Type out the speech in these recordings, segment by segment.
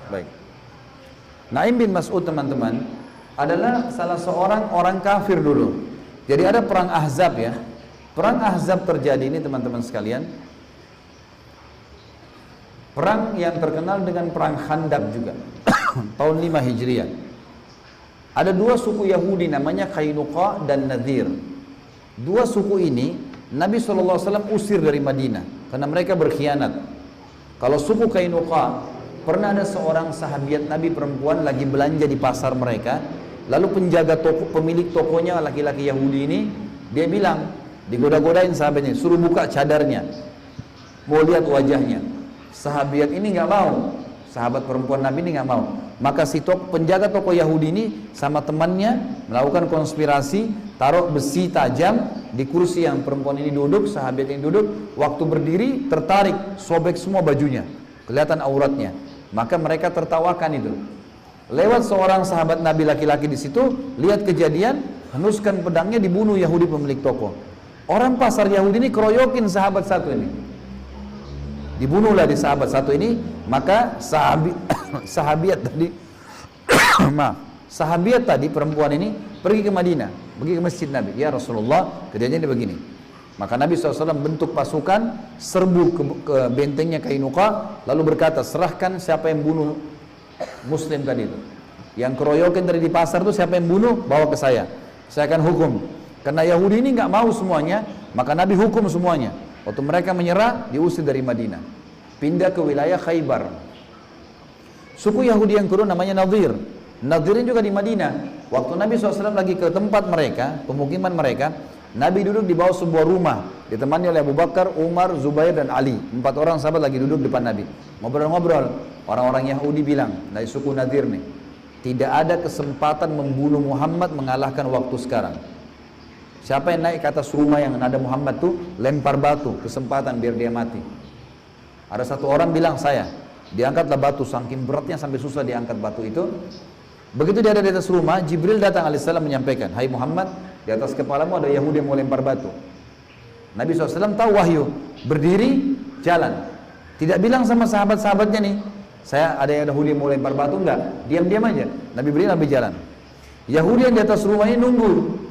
Baik. Naim bin Mas'ud teman-teman adalah salah seorang orang kafir dulu. Jadi ada perang Ahzab ya. Perang Ahzab terjadi ini teman-teman sekalian. Perang yang terkenal dengan perang Khandaq juga. Tahun 5 Hijriah. Ada dua suku Yahudi namanya Qainuqa dan Nadir. Dua suku ini Nabi SAW usir dari Madinah karena mereka berkhianat. Kalau suku Qainuqa, pernah ada seorang sahabiat Nabi perempuan lagi belanja di pasar mereka, lalu penjaga toko, pemilik tokonya laki-laki Yahudi ini, dia bilang, digoda-godain sahabatnya, suruh buka cadarnya, mau lihat wajahnya. Sahabiat ini nggak mau, sahabat perempuan Nabi ini nggak mau. Maka si penjaga toko Yahudi ini sama temannya melakukan konspirasi, taruh besi tajam di kursi yang perempuan ini duduk, sahabat ini duduk. Waktu berdiri tertarik, sobek semua bajunya, kelihatan auratnya. Maka mereka tertawakan itu. Lewat seorang sahabat Nabi laki-laki di situ, lihat kejadian, henuskan pedangnya, dibunuh Yahudi pemilik toko. Orang pasar Yahudi ini keroyokin sahabat satu ini. Dibunuhlah di sahabat satu ini, maka sahabiat tadi maaf, sahabiat tadi perempuan ini pergi ke Madinah, pergi ke masjid Nabi. Ya Rasulullah, kejadiannya begini. Maka Nabi SAW bentuk pasukan, serbu ke bentengnya Qainuqa, lalu berkata, serahkan siapa yang bunuh Muslim tadi itu. Yang keroyokan dari di pasar itu siapa yang bunuh, bawa ke saya akan hukum. Karena Yahudi ini nggak mau semuanya, maka Nabi hukum semuanya. Waktu mereka menyerah, diusir dari Madinah, pindah ke wilayah Khaybar. Suku Yahudi yang kedua namanya Nadir. Nadir juga di Madinah. Waktu Nabi SAW lagi ke tempat mereka, pemukiman mereka, Nabi duduk di bawah sebuah rumah, ditemani oleh Abu Bakar, Umar, Zubair, dan Ali. 4 orang sahabat lagi duduk depan Nabi. Ngobrol-ngobrol, orang-orang Yahudi bilang, dari suku Nadir nih, tidak ada kesempatan membunuh Muhammad mengalahkan waktu sekarang. Siapa yang naik ke atas rumah yang ada Muhammad tuh, lempar batu, kesempatan biar dia mati. Ada satu orang bilang saya, diangkatlah batu, saking beratnya sampai susah diangkat batu itu. Begitu dia ada di atas rumah, Jibril datang alaihissalam menyampaikan, hai Muhammad, di atas kepalamu ada Yahudi yang mau lempar batu. Nabi SAW tahu wahyu, berdiri, jalan. Tidak bilang sama sahabat-sahabatnya nih, saya ada Yahudi yang mau lempar batu, enggak, diam-diam aja. Nabi berdiri, Nabi jalan. Yahudi yang di atas rumah ini nunggu.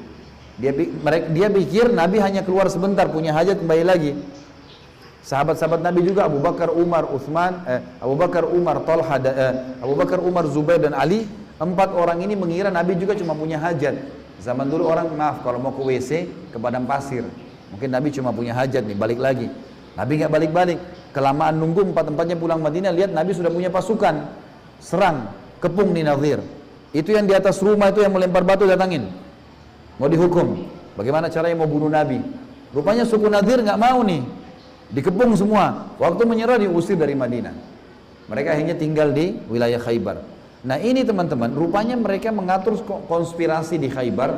Dia pikir Nabi hanya keluar sebentar, punya hajat kembali lagi. Sahabat-sahabat Nabi juga, Abu Bakar, Umar, Talha, Abu Bakar, Umar, Zubair, dan Ali. 4 orang ini mengira Nabi juga cuma punya hajat. Zaman dulu orang, maaf, kalau mau ke WC, ke padang pasir, mungkin Nabi cuma punya hajat nih, balik lagi. Nabi nggak balik-balik. Kelamaan nunggu, 4-empatnya pulang Madinah, lihat Nabi sudah punya pasukan, serang, kepung di Nadir. Itu yang di atas rumah itu yang melempar batu, datangin, mau dihukum. Bagaimana caranya mau bunuh Nabi? Rupanya suku Nadir nggak mau nih, dikepung semua. Waktu menyerah diusir dari Madinah. Mereka akhirnya tinggal di wilayah Khaybar. Nah ini teman-teman, rupanya mereka mengatur konspirasi di Khaybar.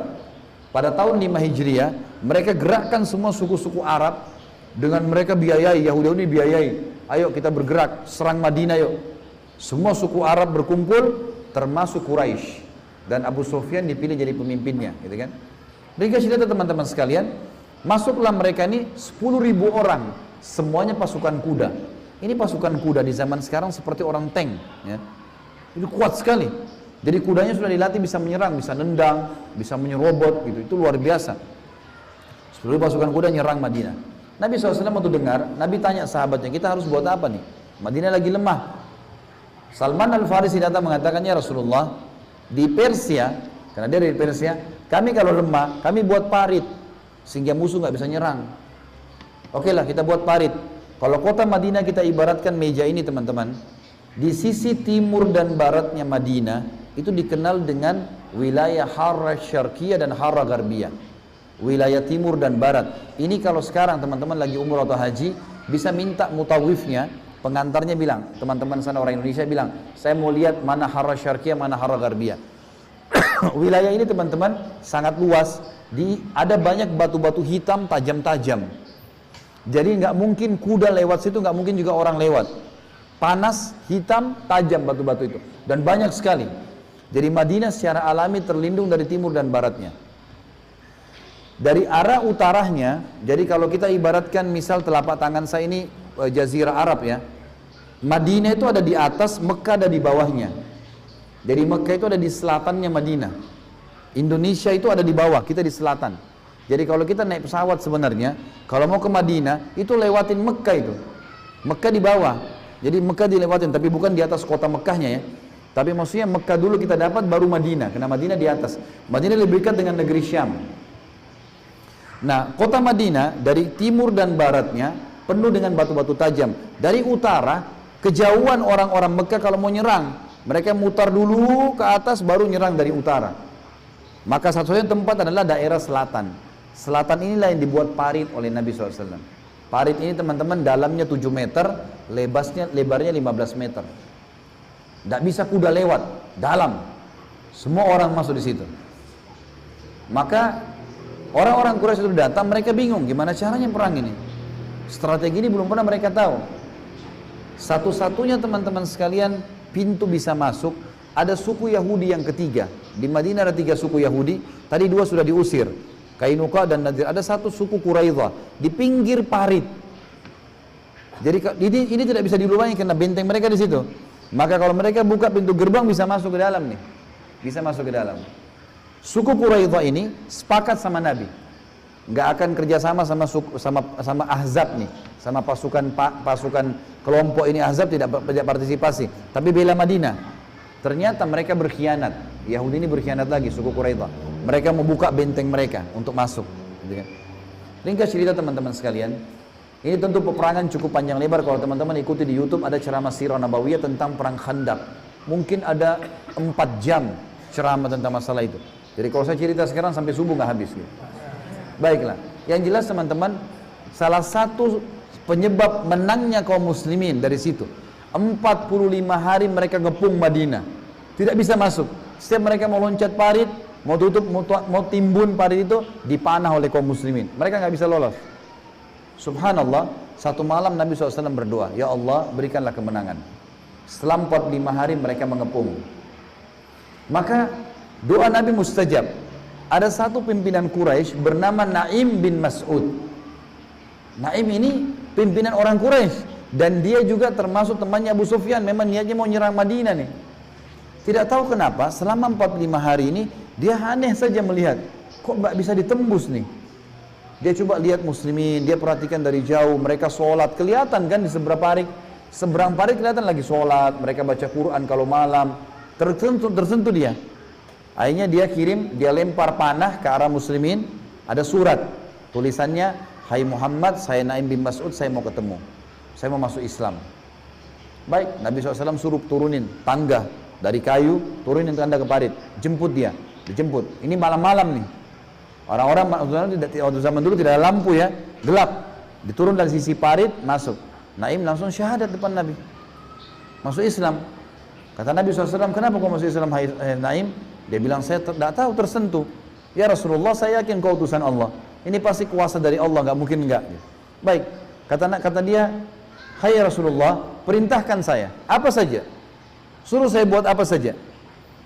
Pada tahun 5 Hijriah, mereka gerakkan semua suku-suku Arab. Dengan mereka biayai, Yahudi biayai, ayo kita bergerak, serang Madinah yuk. Semua suku Arab berkumpul, termasuk Quraisy. Dan Abu Sufyan dipilih jadi pemimpinnya, gitu kan? Dikasih lihat teman-teman sekalian, masuklah mereka ini 10.000 orang, semuanya pasukan kuda. Ini pasukan kuda di zaman sekarang seperti orang tank, ya. Itu kuat sekali. Jadi kudanya sudah dilatih bisa menyerang, bisa nendang, bisa menyerobot, gitu. Itu luar biasa. 10.000 pasukan kuda nyerang Madinah. Nabi SAW waktu dengar, Nabi tanya sahabatnya, kita harus buat apa nih? Madinah lagi lemah. Salman Al-Farisi datang mengatakan, ya Rasulullah, di Persia, karena dia dari Persia, kami kalau lemah, kami buat parit, sehingga musuh nggak bisa nyerang. Oke lah, kita buat parit. Kalau kota Madinah kita ibaratkan meja ini teman-teman, di sisi timur dan baratnya Madinah, itu dikenal dengan wilayah Harra Syarqiyah dan Harra Gharbiyah. Wilayah timur dan barat. Ini kalau sekarang teman-teman lagi umrah atau haji, bisa minta mutawifnya, pengantarnya bilang, teman-teman sana orang Indonesia bilang, saya mau lihat mana Harra Syarqiyah, mana Harra Gharbiyah. Wilayah ini teman-teman sangat luas, ada banyak batu-batu hitam tajam-tajam. Jadi nggak mungkin kuda lewat situ, nggak mungkin juga orang lewat. Panas, hitam, tajam batu-batu itu, dan banyak sekali. Jadi Madinah secara alami terlindung dari timur dan baratnya. Dari arah utaranya, jadi kalau kita ibaratkan misal telapak tangan saya ini jazirah Arab ya, Madinah itu ada di atas, Mekah ada di bawahnya. Jadi Mekah itu ada di selatannya Madinah. Indonesia itu ada di bawah, kita di selatan. Jadi kalau kita naik pesawat sebenarnya, kalau mau ke Madinah, itu lewatin Mekah itu. Mekah di bawah. Jadi Mekah dilewatin, tapi bukan di atas kota Mekahnya ya. Tapi maksudnya Mekah dulu kita dapat, baru Madinah. Karena Madinah di atas. Madinah lebih dekat dengan negeri Syam. Nah, kota Madinah dari timur dan baratnya penuh dengan batu-batu tajam. Dari utara, kejauhan orang-orang Mekah kalau mau nyerang, mereka mutar dulu ke atas baru nyerang dari utara. Maka satu-satunya tempat adalah daerah selatan. Selatan inilah yang dibuat parit oleh Nabi SAW. Parit ini teman-teman dalamnya 7 meter, lebarnya 15 meter. Tidak bisa kuda lewat, dalam. Semua orang masuk di situ. Maka orang-orang Quraisy itu datang, mereka bingung gimana caranya perang ini. Strategi ini belum pernah mereka tahu. Satu-satunya teman-teman sekalian pintu bisa masuk, ada suku Yahudi yang ketiga. Di Madinah ada 3 suku Yahudi, tadi 2 sudah diusir, Kainuqa dan Nadir. Ada satu suku Quraidah di pinggir parit. Jadi ini tidak bisa dilubangi karena benteng mereka di situ. Maka kalau mereka buka pintu gerbang bisa masuk ke dalam nih. Bisa masuk ke dalam. Suku Quraidah ini sepakat sama Nabi. Nggak akan kerjasama sama Ahzab nih, sama pasukan kelompok ini. Ahzab tidak partisipasi, tapi bela Madinah. Ternyata mereka berkhianat. Yahudi ini berkhianat lagi, suku Quraidah. Mereka membuka benteng mereka untuk masuk. Ringkas cerita teman-teman sekalian, ini tentu peperangan cukup panjang lebar. Kalau teman-teman ikuti di YouTube ada ceramah Sirah Nabawiyah tentang perang Khandaq. Mungkin ada 4 jam ceramah tentang masalah itu. Jadi kalau saya cerita sekarang sampai subuh nggak habis. Gitu. Baiklah, yang jelas teman-teman, salah satu penyebab menangnya kaum muslimin dari situ, 45 hari mereka ngepung Madinah, tidak bisa masuk. Setiap mereka mau loncat parit, mau tutup, mau timbun parit itu, dipanah oleh kaum muslimin. Mereka nggak bisa lolos. Subhanallah, satu malam Nabi SAW berdoa, ya Allah berikanlah kemenangan. Setelah 45 hari mereka mengepung. Maka doa Nabi mustajab. Ada satu pimpinan Quraisy bernama Naim bin Mas'ud. Naim ini pimpinan orang Quraisy dan dia juga termasuk temannya Abu Sufyan. Memang niatnya mau nyerang Madinah nih. Tidak tahu kenapa selama 45 hari ini dia aneh saja melihat kok bisa ditembus nih. Dia coba lihat muslimin, dia perhatikan dari jauh, mereka sholat, kelihatan kan di seberang parit kelihatan lagi sholat, mereka baca Quran kalau malam, tersentuh dia. Akhirnya dia lempar panah ke arah muslimin, ada surat, tulisannya, hai Muhammad, saya Naim bin Mas'ud, saya mau ketemu, saya mau masuk Islam. Baik, Nabi SAW suruh turunin tangga dari kayu, turunin tangga ke parit, jemput dia, dijemput. Ini malam-malam nih, orang-orang waktu zaman dulu tidak ada lampu ya, gelap, diturun dari sisi parit, masuk. Naim langsung syahadat depan Nabi, masuk Islam. Kata Nabi SAW, kenapa kau masuk Islam hai Naim? Dia bilang, saya tidak tahu, tersentuh. Ya Rasulullah, saya yakin kau utusan Allah. Ini pasti kuasa dari Allah, nggak mungkin enggak. Baik, kata dia, hai Rasulullah, perintahkan saya, apa saja. Suruh saya buat apa saja.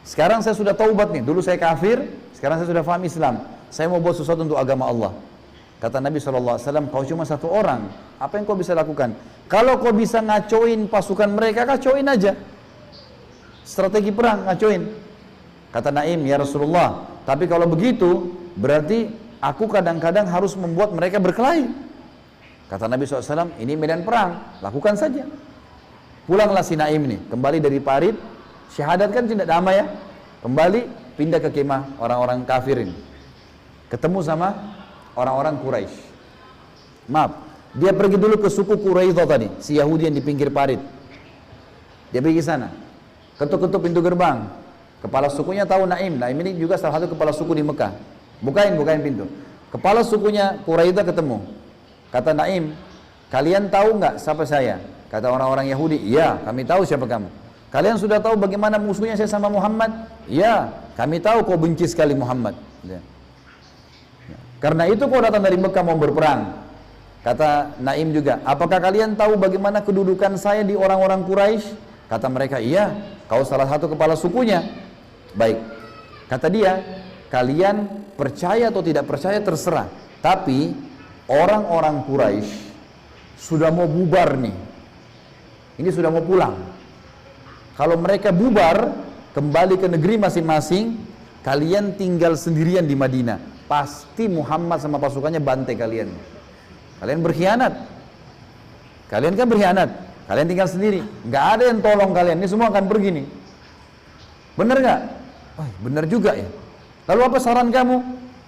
Sekarang saya sudah taubat nih, dulu saya kafir, sekarang saya sudah paham Islam. Saya mau buat sesuatu untuk agama Allah. Kata Nabi SAW, kau cuma satu orang, apa yang kau bisa lakukan? Kalau kau bisa ngacoin pasukan mereka, kacoin aja. Strategi perang, ngacoin. Kata Naim, ya Rasulullah, tapi kalau begitu berarti aku kadang-kadang harus membuat mereka berkelahi. Kata Nabi SAW, ini medan perang, lakukan saja. Pulanglah si Naim nih, kembali dari parit, syahadat kan tidak damai ya, kembali pindah ke kemah orang-orang kafirin, ketemu sama orang-orang Quraisy. Maaf, dia pergi dulu ke suku Quraidah tadi, si Yahudi yang di pinggir parit. Dia pergi sana, ketuk-ketuk pintu gerbang. Kepala sukunya tahu Naim ini juga salah satu kepala suku di Mekah. Bukain pintu. Kepala sukunya Quraidah ketemu. Kata Naim, kalian tahu nggak siapa saya? Kata orang-orang Yahudi, iya kami tahu siapa kamu. Kalian sudah tahu bagaimana musuhnya saya sama Muhammad? Iya, kami tahu kau benci sekali Muhammad. Karena itu kau datang dari Mekah mau berperang. Kata Naim juga, apakah kalian tahu bagaimana kedudukan saya di orang-orang Quraisy? Kata mereka, iya, kau salah satu kepala sukunya. Baik, kata dia, kalian percaya atau tidak percaya terserah. Tapi orang-orang Quraisy sudah mau bubar nih. ini sudah mau pulang. Kalau mereka bubar, kembali ke negeri masing-masing, kalian tinggal sendirian di Madinah. Pasti Muhammad sama pasukannya bantai kalian. Kalian berkhianat. Kalian kan berkhianat. Kalian tinggal sendiri. Nggak ada yang tolong kalian. Ini semua akan pergi nih. Bener nggak? Oh, bener juga ya. Lalu apa saran kamu?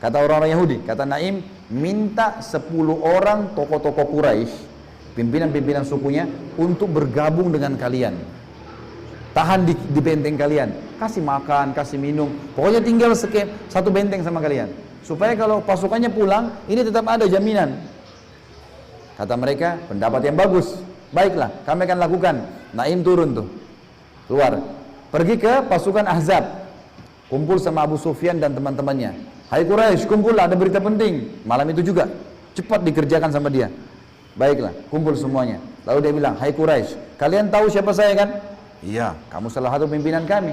Kata orang-orang Yahudi. Kata Naim, minta 10 orang tokoh-tokoh Quraisy, pimpinan-pimpinan sukunya, untuk bergabung dengan kalian. Tahan di benteng kalian, kasih makan, kasih minum, pokoknya tinggal satu benteng sama kalian, supaya kalau pasukannya pulang, ini tetap ada jaminan. Kata mereka, pendapat yang bagus, baiklah, kami akan lakukan. Naim turun tuh, keluar, pergi ke pasukan Ahzab, kumpul sama Abu Sufyan dan teman-temannya. Hai Quraisy, kumpul, ada berita penting. Malam itu juga, cepat dikerjakan sama dia. Baiklah, kumpul semuanya. Lalu dia bilang, hai Quraisy, kalian tahu siapa saya kan? Iya, kamu salah satu pimpinan kami.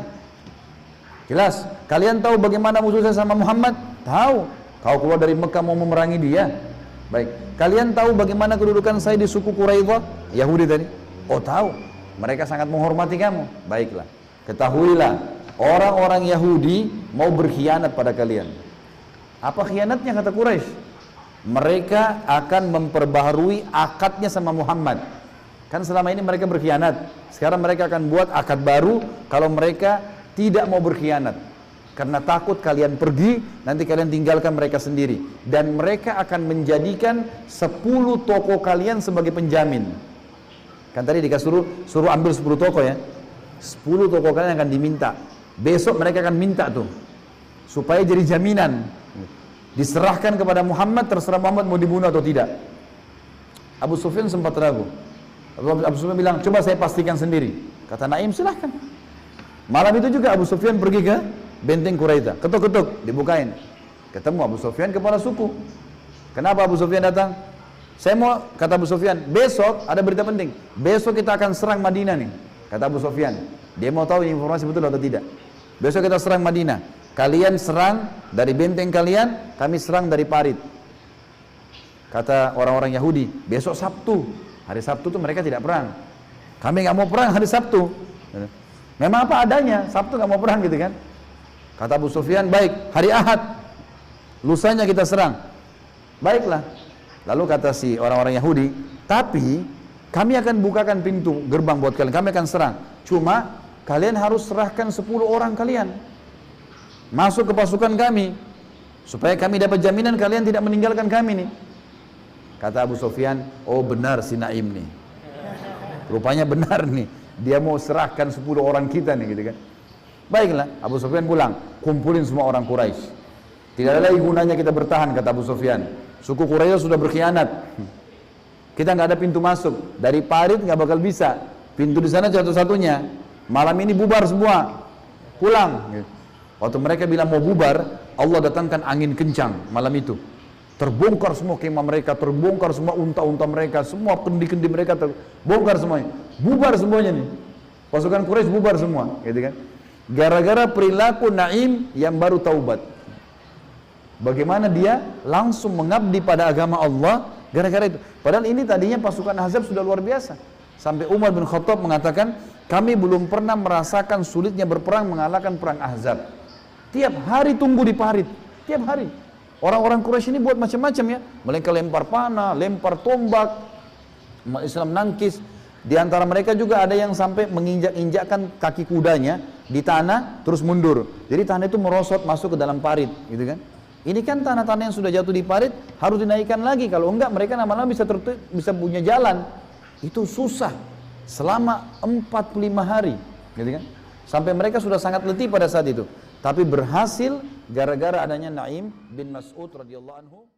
Jelas, kalian tahu bagaimana musuh saya sama Muhammad? Tahu. Kau keluar dari Mekah mau memerangi dia. Baik, kalian tahu bagaimana kedudukan saya di suku Quraidah, Yahudi tadi? Oh tahu, mereka sangat menghormati kamu. Baiklah, ketahuilah, orang-orang Yahudi mau berkhianat pada kalian. Apa khianatnya kata Quraisy? Mereka akan memperbaharui akadnya sama Muhammad. Kan selama ini mereka berkhianat. Sekarang mereka akan buat akad baru kalau mereka tidak mau berkhianat. Karena takut kalian pergi, nanti kalian tinggalkan mereka sendiri. Dan mereka akan menjadikan 10 toko kalian sebagai penjamin. Kan tadi suruh ambil 10 toko ya. 10 toko kalian akan diminta. Besok mereka akan minta tuh, supaya jadi jaminan. Diserahkan kepada Muhammad, terserah Muhammad mau dibunuh atau tidak. Abu Sufyan sempat ragu. Abu Sufyan bilang, coba saya pastikan sendiri. Kata Naim, silahkan. Malam itu juga Abu Sufyan pergi ke benteng Quraidah. Ketuk-ketuk, dibukain. Ketemu Abu Sufyan kepala suku. Kenapa Abu Sufyan datang? Saya mau, kata Abu Sufyan, besok ada berita penting. Besok kita akan serang Madinah nih. Kata Abu Sufyan. Dia mau tahu informasi betul atau tidak. Besok kita serang Madinah. Kalian serang dari benteng kalian, kami serang dari parit. Kata orang-orang Yahudi, besok Sabtu. Hari Sabtu tuh mereka tidak perang. Kami nggak mau perang hari Sabtu. Memang apa adanya, Sabtu nggak mau perang gitu kan. Kata Abu Sufyan, baik, hari Ahad. Lusanya kita serang. Baiklah. Lalu kata si orang-orang Yahudi, tapi kami akan bukakan pintu gerbang buat kalian, kami akan serang. Cuma kalian harus serahkan 10 orang kalian masuk ke pasukan kami, supaya kami dapat jaminan kalian tidak meninggalkan kami nih. Kata Abu Sufyan, oh benar si Naim nih, rupanya benar nih, dia mau serahkan 10 orang kita nih gitu kan. Baiklah, Abu Sufyan pulang, kumpulin semua orang Quraisy. Tidak ada lagi gunanya kita bertahan, kata Abu Sufyan. Suku Quraisy sudah berkhianat. Kita nggak ada pintu masuk dari parit, nggak bakal bisa. Pintu di sana satu-satunya. Malam ini bubar semua, pulang. Waktu mereka bilang mau bubar, Allah datangkan angin kencang malam itu. Terbongkar semua kemah mereka, terbongkar semua unta-unta mereka, semua kendi-kendi mereka terbongkar semuanya. Bubar semuanya nih. Pasukan Quraisy bubar semua, gitu kan? Gara-gara perilaku Naim yang baru taubat. Bagaimana dia langsung mengabdi pada agama Allah gara-gara itu. Padahal ini tadinya pasukan Ahzab sudah luar biasa. Sampai Umar bin Khattab mengatakan, kami belum pernah merasakan sulitnya berperang mengalahkan perang Ahzab. Tiap hari tunggu di parit, tiap hari. Orang-orang Quraisy ini buat macam-macam ya. Mereka lempar panah, lempar tombak, umat Islam nangkis. Di antara mereka juga ada yang sampai menginjak-injakkan kaki kudanya di tanah, terus mundur. Jadi tanah itu merosot masuk ke dalam parit, gitu kan? Ini kan tanah-tanah yang sudah jatuh di parit harus dinaikkan lagi. Kalau enggak mereka lama-lama bisa punya jalan. Itu susah selama 45 hari, gitu kan? Sampai mereka sudah sangat letih pada saat itu. Tapi berhasil gara-gara adanya Naim bin Mas'ud radhiyallahu anhu.